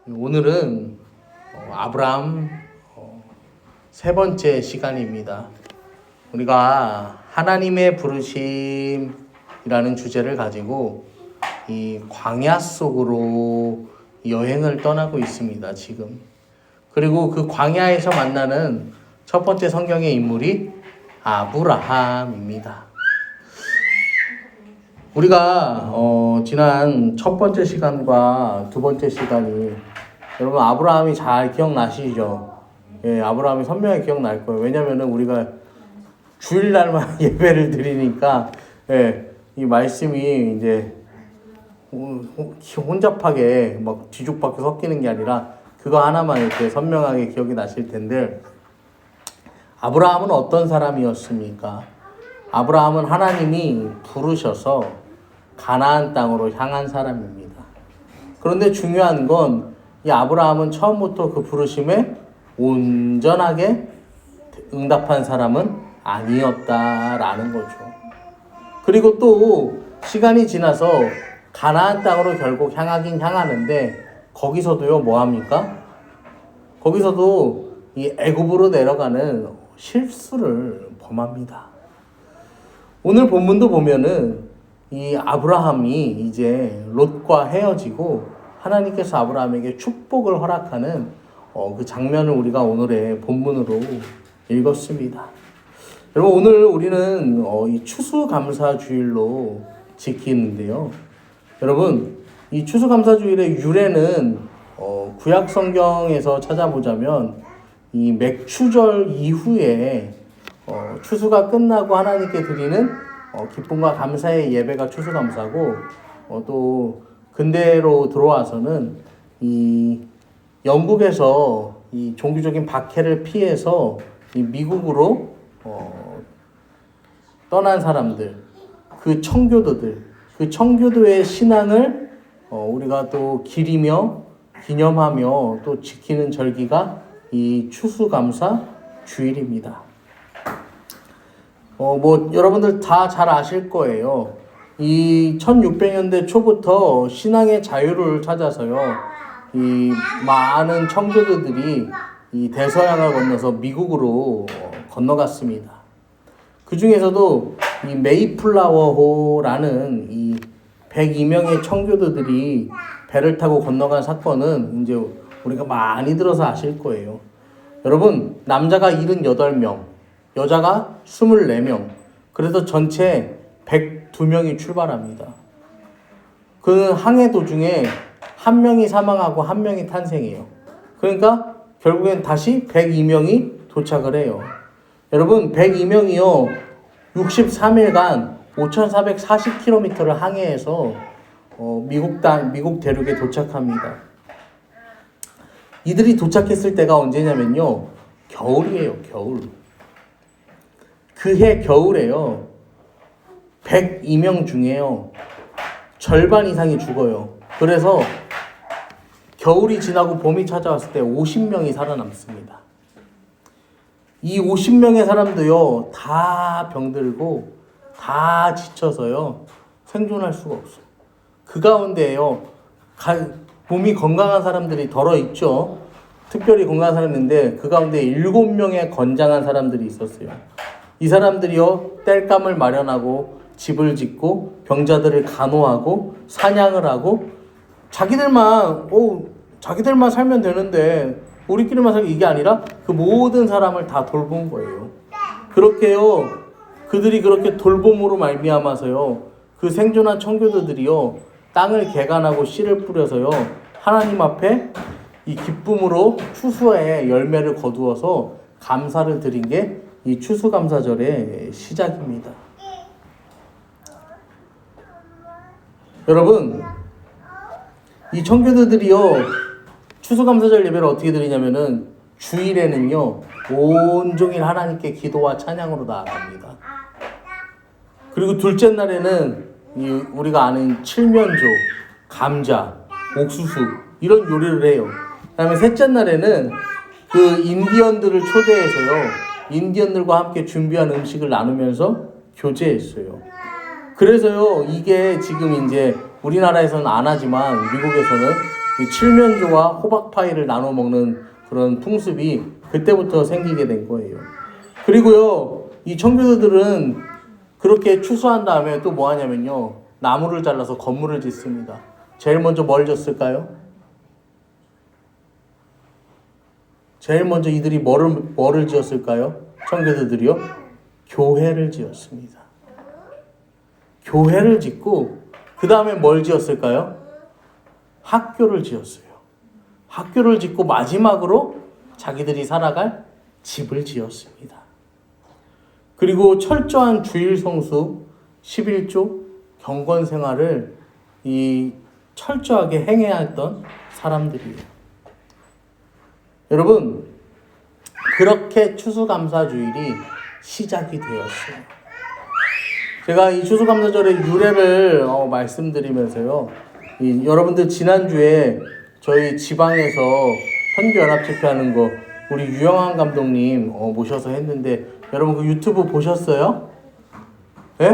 오늘은 아브라함 세 번째 시간입니다. 우리가 하나님의 부르심이라는 주제를 가지고 이 광야 속으로 여행을 떠나고 있습니다, 지금. 그리고 그 광야에서 만나는 첫 번째 성경의 인물이 아브라함입니다. 우리가 지난 첫 번째 시간과 두 번째 시간이 여러분 아브라함이 잘 기억나시죠? 예, 아브라함이 선명히 기억날 거예요. 왜냐면은 우리가 주일날만 예배를 드리니까 이 말씀이 이제 혼잡하게 막 뒤죽박죽 섞이는 게 아니라 그거 하나만 이렇게 선명하게 기억이 나실 텐데, 아브라함은 어떤 사람이었습니까? 아브라함은 하나님이 부르셔서 가나안 땅으로 향한 사람입니다. 그런데 중요한 건 이 아브라함은 처음부터 그 부르심에 온전하게 응답한 사람은 아니었다라는 거죠. 그리고 또 시간이 지나서 가나안 땅으로 결국 향하긴 향하는데, 거기서도요 뭐합니까? 거기서도 이 애굽으로 내려가는 실수를 범합니다. 오늘 본문도 보면은 이 아브라함이 이제 롯과 헤어지고 하나님께서 아브라함에게 축복을 허락하는 그 장면을 우리가 오늘의 본문으로 읽었습니다. 여러분, 오늘 우리는 이 추수감사주일로 지키는데요. 여러분, 이 추수감사주일의 유래는 구약 성경에서 찾아보자면 이 맥추절 이후에 추수가 끝나고 하나님께 드리는 기쁨과 감사의 예배가 추수감사고, 또 근대로 들어와서는 이 영국에서 이 종교적인 박해를 피해서 이 미국으로 떠난 사람들, 그 청교도의 신앙을 우리가 또 기리며 기념하며 또 지키는 절기가 이 추수감사 주일입니다. 여러분들 다 잘 아실 거예요. 이 1600년대 초부터 신앙의 자유를 찾아서요, 이 많은 청교도들이 이 대서양을 건너서 미국으로 건너갔습니다. 그 중에서도 이 메이플라워호라는 이 102명의 청교도들이 배를 타고 건너간 사건은 이제 우리가 많이 들어서 아실 거예요. 여러분, 남자가 78명, 여자가 24명, 그래서 전체 102명이 출발합니다. 그 항해 도중에 한 명이 사망하고 한 명이 탄생해요. 그러니까 결국엔 다시 102명이 도착을 해요. 여러분, 102명이요 63일간 5,440km를 항해해서 미국 대륙에 도착합니다. 이들이 도착했을 때가 언제냐면요, 겨울이에요. 겨울. 그해 겨울에요 102명 중에요 절반 이상이 죽어요. 그래서 겨울이 지나고 봄이 찾아왔을 때 50명이 살아남습니다. 이 50명의 사람도요 다 병들고 다 지쳐서요 생존할 수가 없어요. 그 가운데에요 몸이 건강한 사람들이 덜어 있죠. 특별히 건강한 사람인데 그 가운데 7명의 건장한 사람들이 있었어요. 이 사람들이요 땔감을 마련하고 집을 짓고 병자들을 간호하고 사냥을 하고 자기들만 살면 되는데 우리끼리만 살기, 이게 아니라 그 모든 사람을 다 돌본 거예요. 그렇게요 그들이 그렇게 돌봄으로 말미암아서요 그 생존한 청교도들이요 땅을 개간하고 씨를 뿌려서요 하나님 앞에 이 기쁨으로 추수의 열매를 거두어서 감사를 드린 게 이 추수감사절의 시작입니다. 여러분, 이 청교도들이요 추수감사절 예배를 어떻게 드리냐면은 주일에는요 온종일 하나님께 기도와 찬양으로 나아갑니다. 그리고 둘째 날에는 우리가 아는 칠면조, 감자, 옥수수 이런 요리를 해요. 그다음에 셋째 날에는 그 인디언들을 초대해서요 인디언들과 함께 준비한 음식을 나누면서 교제했어요. 그래서요 이게 지금 이제 우리나라에서는 안 하지만 미국에서는 이 칠면조와 호박파이를 나눠 먹는 그런 풍습이 그때부터 생기게 된 거예요. 그리고요, 이 청교도들은 그렇게 추수한 다음에 또 뭐 하냐면요, 나무를 잘라서 건물을 짓습니다. 제일 먼저 뭘 짓을까요? 제일 먼저 이들이 뭐를 지었을까요? 청교도들이요? 교회를 지었습니다. 교회를 짓고 그 다음에 뭘 지었을까요? 학교를 지었어요. 학교를 짓고 마지막으로 자기들이 살아갈 집을 지었습니다. 그리고 철저한 주일 성수, 11조, 경건 생활을 철저하게 행해야 했던 사람들이에요. 여러분, 그렇게 추수감사주일이 시작이 되었어요. 제가 이 추수감사절의 유래를 말씀드리면서요, 여러분들 지난주에 저희 지방에서 선교연합집회하는 거 우리 유영환 감독님 모셔서 했는데, 여러분 그 유튜브 보셨어요? 예?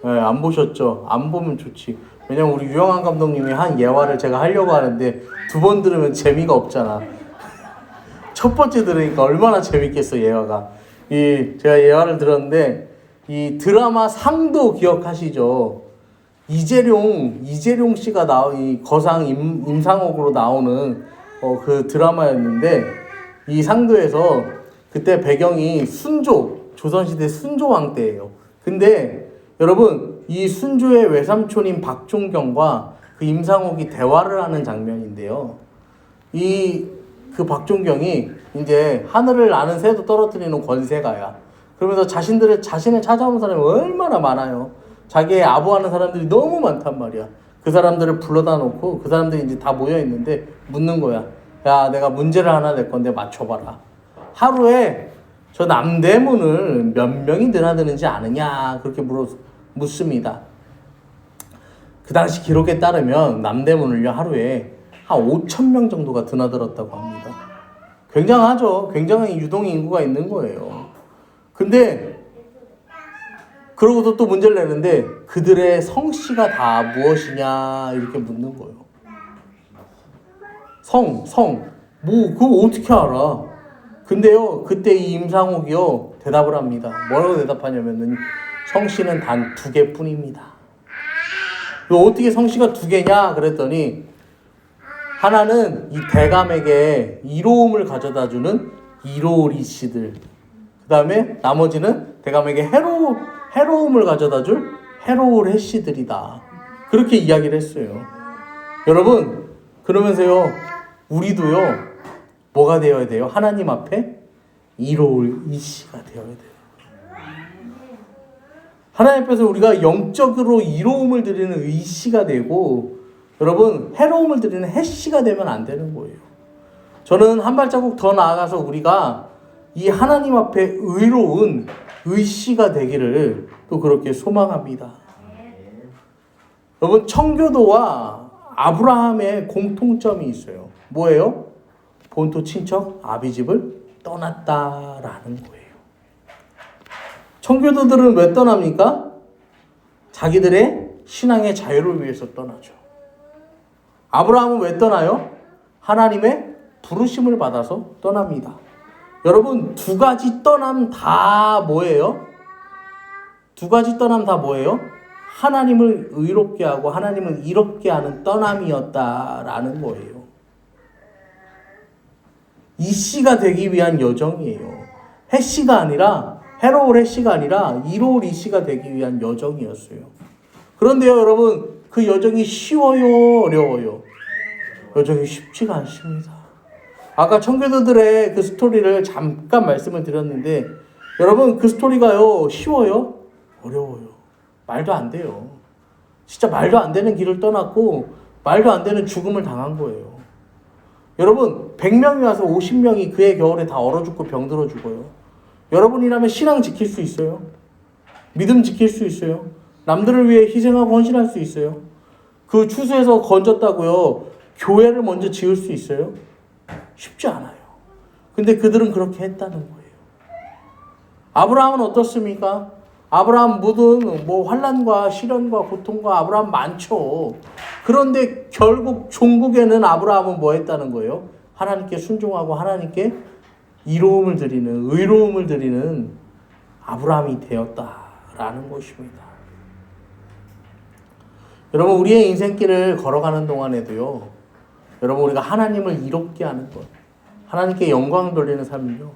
네, 안 보셨죠? 안 보면 좋지. 왜냐면 우리 유영환 감독님이 한 예화를 제가 하려고 하는데 2번 들으면 재미가 없잖아. 첫 번째 들으니까 얼마나 재밌겠어, 예화가. 제가 예화를 들었는데, 이 드라마 상도 기억하시죠? 이재룡 씨가 이 거상 임상옥으로 나오는 그 드라마였는데, 이 상도에서 그때 배경이 조선시대 순조왕 때예요. 근데 여러분, 이 순조의 외삼촌인 박종경과 그 임상옥이 대화를 하는 장면인데요. 그 박종경이 이제 하늘을 나는 새도 떨어뜨리는 권세가야. 그러면서 자신을 찾아오는 사람이 얼마나 많아요. 자기의 아부하는 사람들이 너무 많단 말이야. 그 사람들을 불러다 놓고 그 사람들이 이제 다 모여 있는데 묻는 거야. 야, 내가 문제를 하나 낼 건데 맞춰봐라. 하루에 저 남대문을 몇 명이 드나드는지 아느냐, 그렇게 묻습니다. 그 당시 기록에 따르면 남대문을요, 하루에 한 5,000명 정도가 드나들었다고 합니다. 굉장하죠. 굉장히 유동의 인구가 있는 거예요. 근데 그러고도 또 문제를 내는데, 그들의 성씨가 다 무엇이냐 이렇게 묻는 거예요. 그거 어떻게 알아? 근데요, 그때 이 임상옥이요 대답을 합니다. 뭐라고 대답하냐면은, 성씨는 단 2개뿐입니다. 어떻게 성씨가 2개냐 그랬더니, 하나는 이 대감에게 이로움을 가져다주는 이로우리 씨들, 그 다음에 나머지는 대감에게 해로움을 가져다줄 해로우레 씨들이다. 그렇게 이야기를 했어요. 여러분, 그러면서요, 우리도요 뭐가 되어야 돼요? 하나님 앞에 이로울 이 씨가 되어야 돼요. 하나님 앞에서 우리가 영적으로 이로움을 드리는 의씨가 되고, 여러분, 해로움을 드리는 해씨가 되면 안 되는 거예요. 저는 한 발자국 더 나아가서 우리가 이 하나님 앞에 의로운 의씨가 되기를 또 그렇게 소망합니다. 여러분, 청교도와 아브라함의 공통점이 있어요. 뭐예요? 본토 친척 아비집을 떠났다라는 거예요. 청교도들은 왜 떠납니까? 자기들의 신앙의 자유를 위해서 떠나죠. 아브라함은 왜 떠나요? 하나님의 부르심을 받아서 떠납니다. 여러분, 2가지 떠남 다 뭐예요? 2가지 떠남 다 뭐예요? 하나님을 의롭게 하고 하나님을 이롭게 하는 떠남이었다라는 거예요. 이 씨가 되기 위한 여정이에요. 해씨가 아니라, 해로울 해씨가 아니라 이로울 이 씨가 되기 위한 여정이었어요. 그런데요, 여러분, 그 여정이 쉬워요, 어려워요? 여정이 쉽지가 않습니다. 아까 청교도들의 그 스토리를 잠깐 말씀을 드렸는데, 여러분, 그 스토리가요, 쉬워요? 어려워요? 말도 안 돼요. 진짜 말도 안 되는 길을 떠났고 말도 안 되는 죽음을 당한 거예요. 여러분, 100명이 와서 50명이 그의 겨울에 다 얼어 죽고 병들어 죽어요. 여러분이라면 신앙 지킬 수 있어요? 믿음 지킬 수 있어요? 남들을 위해 희생하고 헌신할 수 있어요? 그 추수에서 건졌다고요, 교회를 먼저 지을 수 있어요? 쉽지 않아요. 근데 그들은 그렇게 했다는 거예요. 아브라함은 어떻습니까? 아브라함 모든 뭐 환난과 시련과 고통과 아브라함 많죠. 그런데 결국 종국에는 아브라함은 뭐 했다는 거예요? 하나님께 순종하고 하나님께 이로움을 드리는, 의로움을 드리는 아브라함이 되었다라는 것입니다. 여러분, 우리의 인생길을 걸어가는 동안에도요, 여러분, 우리가 하나님을 이롭게 하는 것, 하나님께 영광 돌리는 삶은요,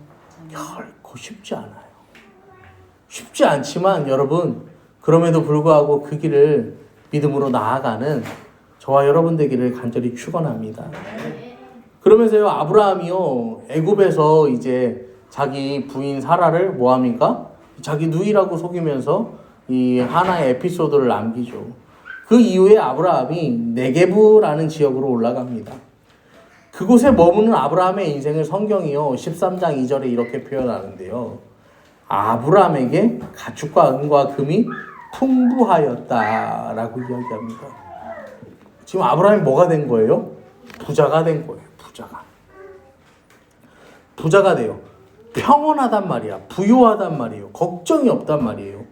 결코 쉽지 않아요. 쉽지 않지만 여러분, 그럼에도 불구하고 그 길을 믿음으로 나아가는 저와 여러분 되기를 간절히 축원합니다. 그러면서요, 아브라함이요, 애굽에서 이제 자기 부인 사라를 뭐합니까? 자기 누이라고 속이면서 이 하나의 에피소드를 남기죠. 그 이후에 아브라함이 네게브라는 지역으로 올라갑니다. 그곳에 머무는 아브라함의 인생을 성경이요 13장 2절에 이렇게 표현하는데요. 아브라함에게 가축과 은과 금이 풍부하였다라고 이야기합니다. 지금 아브라함이 뭐가 된 거예요? 부자가 된 거예요. 부자가 돼요. 평온하단 말이야. 부유하단 말이에요. 걱정이 없단 말이에요.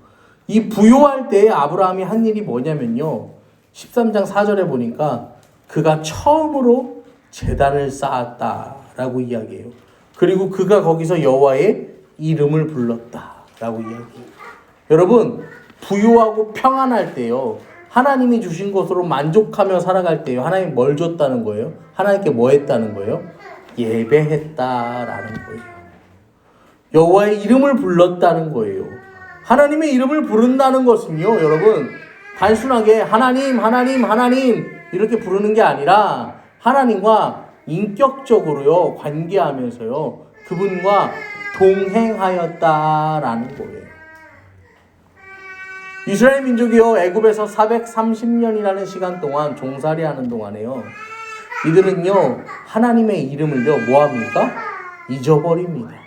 이 부유할 때에 아브라함이 한 일이 뭐냐면요. 13장 4절에 보니까 그가 처음으로 제단을 쌓았다라고 이야기해요. 그리고 그가 거기서 여호와의 이름을 불렀다라고 이야기해요. 여러분, 부유하고 평안할 때요. 하나님이 주신 것으로 만족하며 살아갈 때요. 하나님 뭘 줬다는 거예요? 하나님께 뭐 했다는 거예요? 예배했다라는 거예요. 여호와의 이름을 불렀다는 거예요. 하나님의 이름을 부른다는 것은요, 여러분, 단순하게 하나님 이렇게 부르는 게 아니라 하나님과 인격적으로요, 관계하면서요, 그분과 동행하였다라는 거예요. 이스라엘 민족이요, 애굽에서 430년이라는 시간 동안 종살이하는 동안에요, 이들은요, 하나님의 이름을요, 뭐합니까? 잊어버립니다.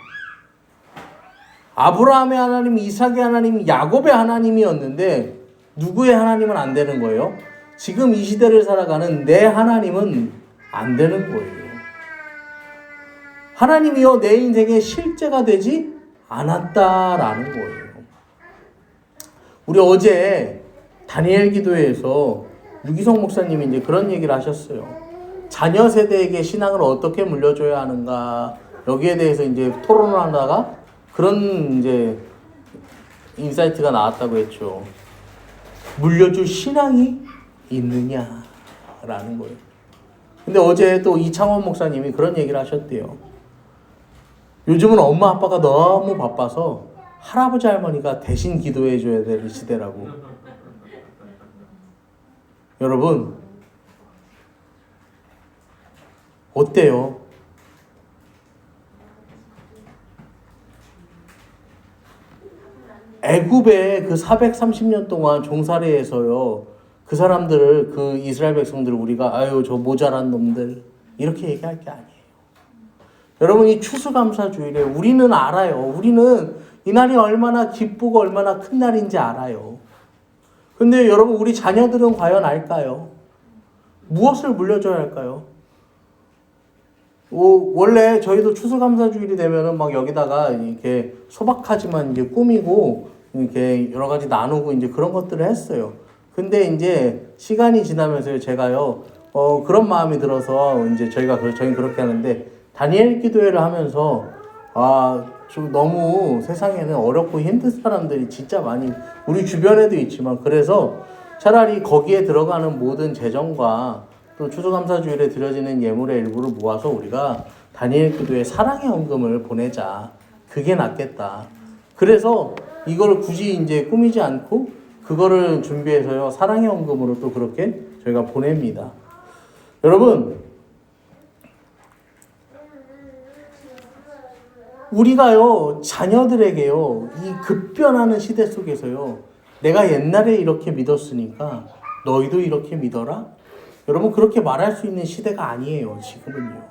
아브라함의 하나님, 이삭의 하나님, 야곱의 하나님이었는데 누구의 하나님은 안 되는 거예요? 지금 이 시대를 살아가는 내 하나님은 안 되는 거예요. 하나님이요, 내 인생의 실제가 되지 않았다라는 거예요. 우리 어제 다니엘 기도회에서 유기성 목사님이 이제 그런 얘기를 하셨어요. 자녀 세대에게 신앙을 어떻게 물려줘야 하는가, 여기에 대해서 이제 토론을 하다가 그런 이제 인사이트가 나왔다고 했죠. 물려줄 신앙이 있느냐라는 거예요. 근데 어제 또 이창원 목사님이 그런 얘기를 하셨대요. 요즘은 엄마 아빠가 너무 바빠서 할아버지 할머니가 대신 기도해 줘야 될 시대라고. 여러분, 어때요? 애굽의 그 430년 동안 종살이에서요, 그 사람들을, 그 이스라엘 백성들을 우리가 아유 저 모자란 놈들 이렇게 얘기할 게 아니에요. 여러분, 이 추수감사주일에 우리는 알아요. 우리는 이 날이 얼마나 기쁘고 얼마나 큰 날인지 알아요. 근데 여러분, 우리 자녀들은 과연 알까요? 무엇을 물려줘야 할까요? 원래 저희도 추수감사주일이 되면은 막 여기다가 이렇게 소박하지만 이제 꾸미고 이렇게 여러 가지 나누고 이제 그런 것들을 했어요. 근데 이제 시간이 지나면서 제가요, 그런 마음이 들어서 이제 저희는 그렇게 하는데, 다니엘 기도회를 하면서, 좀 너무 세상에는 어렵고 힘든 사람들이 진짜 많이 우리 주변에도 있지만, 그래서 차라리 거기에 들어가는 모든 재정과 또 추수감사주일에 드려지는 예물의 일부를 모아서 우리가 다니엘 기도회 사랑의 헌금을 보내자. 그게 낫겠다. 그래서 이걸 굳이 이제 꾸미지 않고 그거를 준비해서요, 사랑의 헌금으로 또 그렇게 저희가 보냅니다. 여러분, 우리가요, 자녀들에게요, 이 급변하는 시대 속에서요, 내가 옛날에 이렇게 믿었으니까 너희도 이렇게 믿어라? 여러분, 그렇게 말할 수 있는 시대가 아니에요, 지금은요.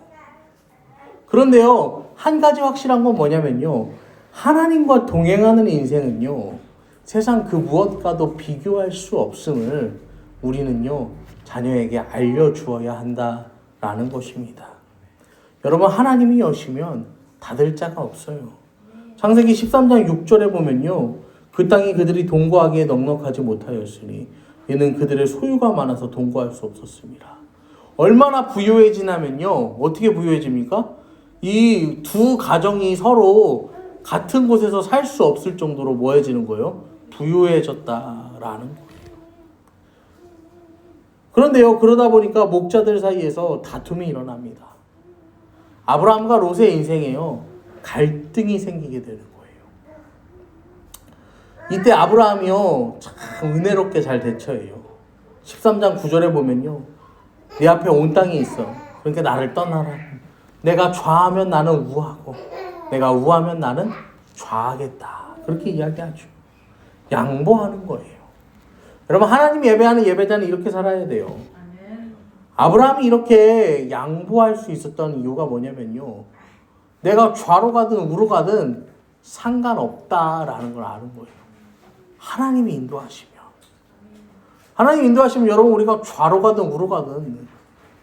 그런데요, 한 가지 확실한 건 뭐냐면요, 하나님과 동행하는 인생은요, 세상 그 무엇과도 비교할 수 없음을 우리는요, 자녀에게 알려주어야 한다라는 것입니다. 여러분, 하나님이 여시면 닫을 자가 없어요. 창세기 13장 6절에 보면요, 그 땅이 그들이 동거하기에 넉넉하지 못하였으니 이는 그들의 소유가 많아서 동거할 수 없었습니다. 얼마나 부유해지냐면요. 어떻게 부유해집니까? 이 두 가정이 서로 같은 곳에서 살 수 없을 정도로 뭐해지는 거예요? 부유해졌다라는 거예요. 그런데요, 그러다 보니까 목자들 사이에서 다툼이 일어납니다. 아브라함과 롯의 인생에요, 갈등이 생기게 되는 거예요. 이때 아브라함이요, 참 은혜롭게 잘 대처해요. 13장 9절에 보면요, 내 앞에 온 땅이 있어. 그러니까 나를 떠나라. 내가 좌하면 나는 우하고 내가 우하면 나는 좌하겠다. 그렇게 이야기하죠. 양보하는 거예요. 여러분, 하나님 예배하는 예배자는 이렇게 살아야 돼요. 아브라함이 이렇게 양보할 수 있었던 이유가 뭐냐면요, 내가 좌로 가든 우로 가든 상관없다라는 걸 아는 거예요. 하나님이 인도하시면 여러분, 우리가 좌로 가든 우로 가든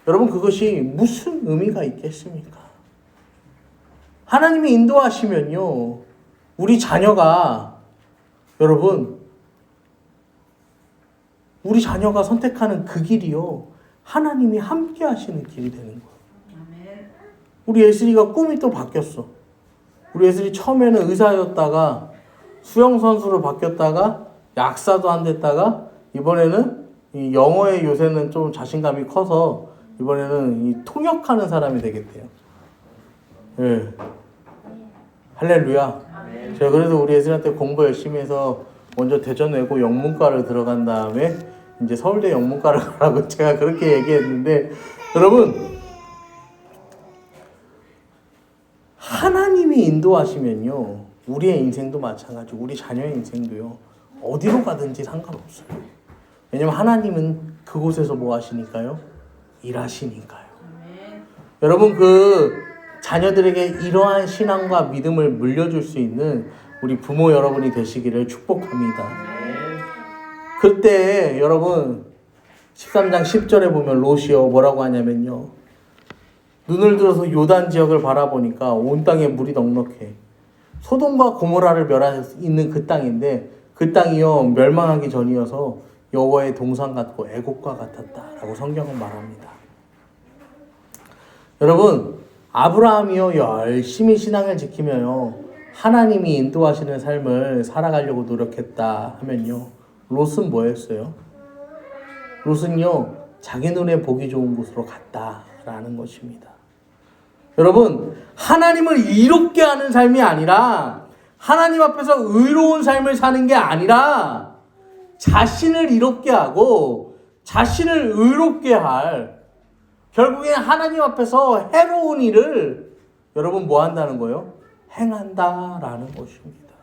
여러분, 그것이 무슨 의미가 있겠습니까? 하나님이 인도하시면요, 우리 자녀가 선택하는 그 길이요, 하나님이 함께 하시는 길이 되는 거예요. 우리 예슬이가 꿈이 또 바뀌었어. 우리 예슬이 처음에는 의사였다가 수영선수로 바뀌었다가 약사도 안 됐다가 이번에는 이 영어에 요새는 좀 자신감이 커서 이번에는 이 통역하는 사람이 되겠대요. 예. 할렐루야. 제가 그래도 우리 예슬한테 공부 열심히 해서 먼저 대전외고 영문과를 들어간 다음에 이제 서울대 영문과를 가라고 제가 그렇게 얘기했는데, 여러분, 하나님이 인도하시면요, 우리의 인생도 마찬가지고 우리 자녀의 인생도요, 어디로 가든지 상관없어요. 왜냐면 하나님은 그곳에서 뭐 하시니까요? 일하시니까요. 여러분, 그 자녀들에게 이러한 신앙과 믿음을 물려줄 수 있는 우리 부모 여러분이 되시기를 축복합니다. 그때 여러분 13장 10절에 보면 롯이요 뭐라고 하냐면요, 눈을 들어서 요단 지역을 바라보니까 온 땅에 물이 넉넉해. 소돔과 고모라를 멸할 수 있는 그 땅인데 그 땅이요 멸망하기 전이어서 여호와의 동산 같고 애곡과 같았다라고 성경은 말합니다. 여러분, 아브라함이요 열심히 신앙을 지키며요 하나님이 인도하시는 삶을 살아가려고 노력했다 하면요, 롯은 뭐였어요? 롯은요 자기 눈에 보기 좋은 곳으로 갔다라는 것입니다. 여러분, 하나님을 이롭게 하는 삶이 아니라, 하나님 앞에서 의로운 삶을 사는 게 아니라 자신을 이롭게 하고 자신을 의롭게 할, 결국엔 하나님 앞에서 해로운 일을 여러분 뭐 한다는 거예요? 행한다라는 것입니다.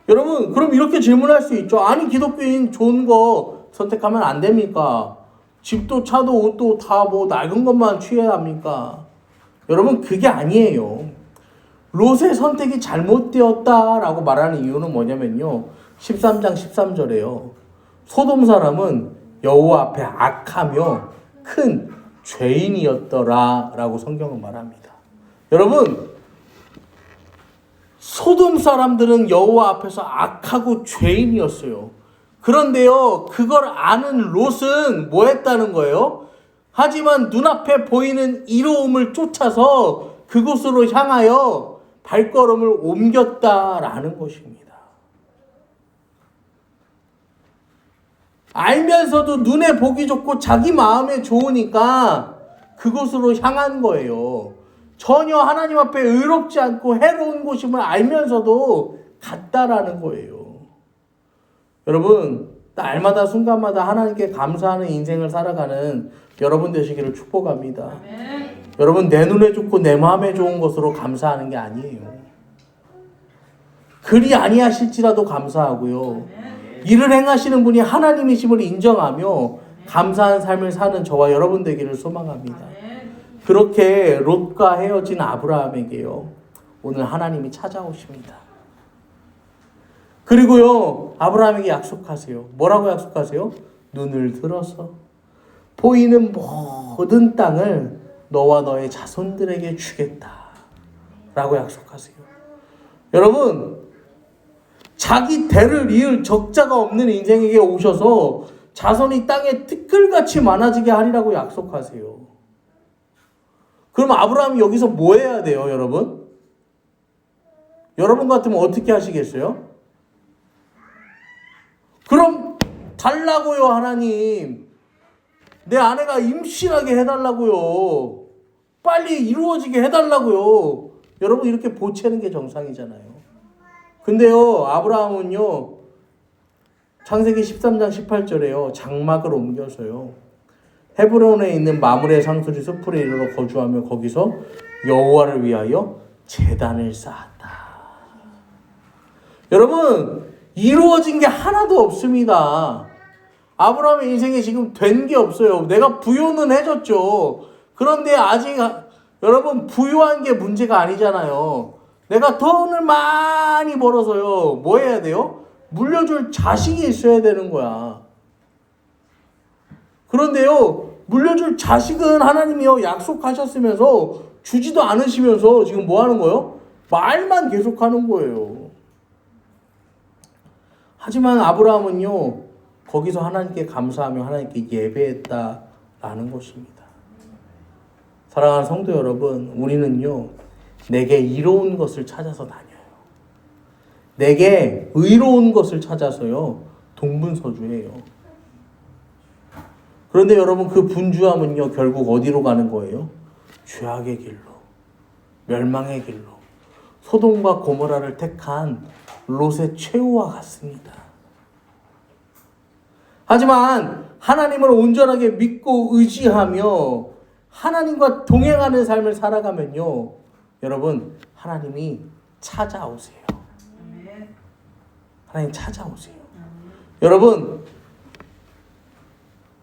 여러분, 그럼 이렇게 질문할 수 있죠. 아니, 기독교인 좋은 거 선택하면 안 됩니까? 집도 차도 옷도 다 뭐 낡은 것만 취해야 합니까? 여러분, 그게 아니에요. 롯의 선택이 잘못되었다라고 말하는 이유는 뭐냐면요, 13장 13절에요. 소돔 사람은 여호와 앞에 악하며 큰 죄인이었더라라고 성경은 말합니다. 여러분, 소돔 사람들은 여호와 앞에서 악하고 죄인이었어요. 그런데요, 그걸 아는 롯은 뭐 했다는 거예요? 하지만 눈앞에 보이는 이로움을 쫓아서 그곳으로 향하여 발걸음을 옮겼다라는 것입니다. 알면서도 눈에 보기 좋고 자기 마음에 좋으니까 그곳으로 향한 거예요. 전혀 하나님 앞에 의롭지 않고 해로운 곳임을 알면서도 갔다라는 거예요. 여러분, 날마다 순간마다 하나님께 감사하는 인생을 살아가는 여러분 되시기를 축복합니다. 여러분, 내 눈에 좋고 내 마음에 좋은 것으로 감사하는 게 아니에요. 그리 아니하실지라도 감사하고요, 이를 행하시는 분이 하나님이심을 인정하며 감사한 삶을 사는 저와 여러분 되기를 소망합니다. 그렇게 롯과 헤어진 아브라함에게요, 오늘 하나님이 찾아오십니다. 그리고요, 아브라함에게 약속하세요. 뭐라고 약속하세요? 눈을 들어서 보이는 모든 땅을 너와 너의 자손들에게 주겠다 라고 약속하세요. 여러분, 자기 대를 이을 적자가 없는 인생에게 오셔서 자손이 땅에 티끌같이 많아지게 하리라고 약속하세요. 그럼 아브라함이 여기서 뭐 해야 돼요, 여러분? 여러분 같으면 어떻게 하시겠어요? 그럼 달라고요, 하나님. 내 아내가 임신하게 해달라고요. 빨리 이루어지게 해달라고요. 여러분 이렇게 보채는 게 정상이잖아요. 근데요, 아브라함은요, 창세기 13장 18절에요, 장막을 옮겨서요, 헤브론에 있는 마므레 상수리 숲으로 이르러 거주하며 거기서 여호와를 위하여 제단을 쌓았다. 여러분, 이루어진 게 하나도 없습니다. 아브라함의 인생에 지금 된 게 없어요. 내가 부유는 해줬죠. 그런데 아직 여러분 부유한 게 문제가 아니잖아요. 내가 돈을 많이 벌어서요, 뭐 해야 돼요? 물려줄 자식이 있어야 되는 거야. 그런데요, 물려줄 자식은 하나님이요 약속하셨으면서 주지도 않으시면서 지금 뭐 하는 거예요? 말만 계속하는 거예요. 하지만 아브라함은요, 거기서 하나님께 감사하며 하나님께 예배했다라는 것입니다. 사랑하는 성도 여러분, 우리는요, 내게 이로운 것을 찾아서 다녀요. 내게 의로운 것을 찾아서요, 동분서주해요. 그런데 여러분, 그 분주함은요, 결국 어디로 가는 거예요? 죄악의 길로, 멸망의 길로, 소돔과 고모라를 택한 롯의 최후와 같습니다. 하지만 하나님을 온전하게 믿고 의지하며 하나님과 동행하는 삶을 살아가면요, 여러분, 하나님이 찾아오세요. 하나님 찾아오세요. 여러분,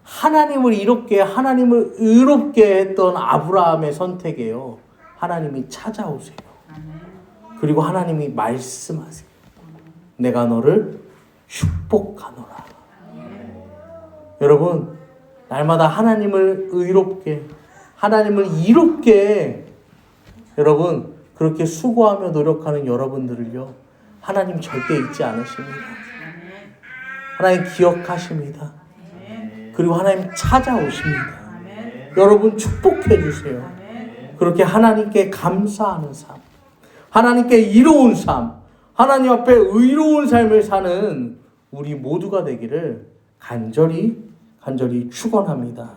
하나님을 이롭게, 하나님을 의롭게 했던 아브라함의 선택에요, 하나님이 찾아오세요. 그리고 하나님이 말씀하세요. 내가 너를 축복하노라. 여러분, 날마다 하나님을 의롭게, 하나님을 이롭게, 여러분, 그렇게 수고하며 노력하는 여러분들을요, 하나님 절대 잊지 않으십니다. 하나님 기억하십니다. 그리고 하나님 찾아오십니다. 여러분 축복해 주세요. 그렇게 하나님께 감사하는 삶, 하나님께 이로운 삶, 하나님 앞에 의로운 삶을 사는 우리 모두가 되기를 간절히 축원합니다.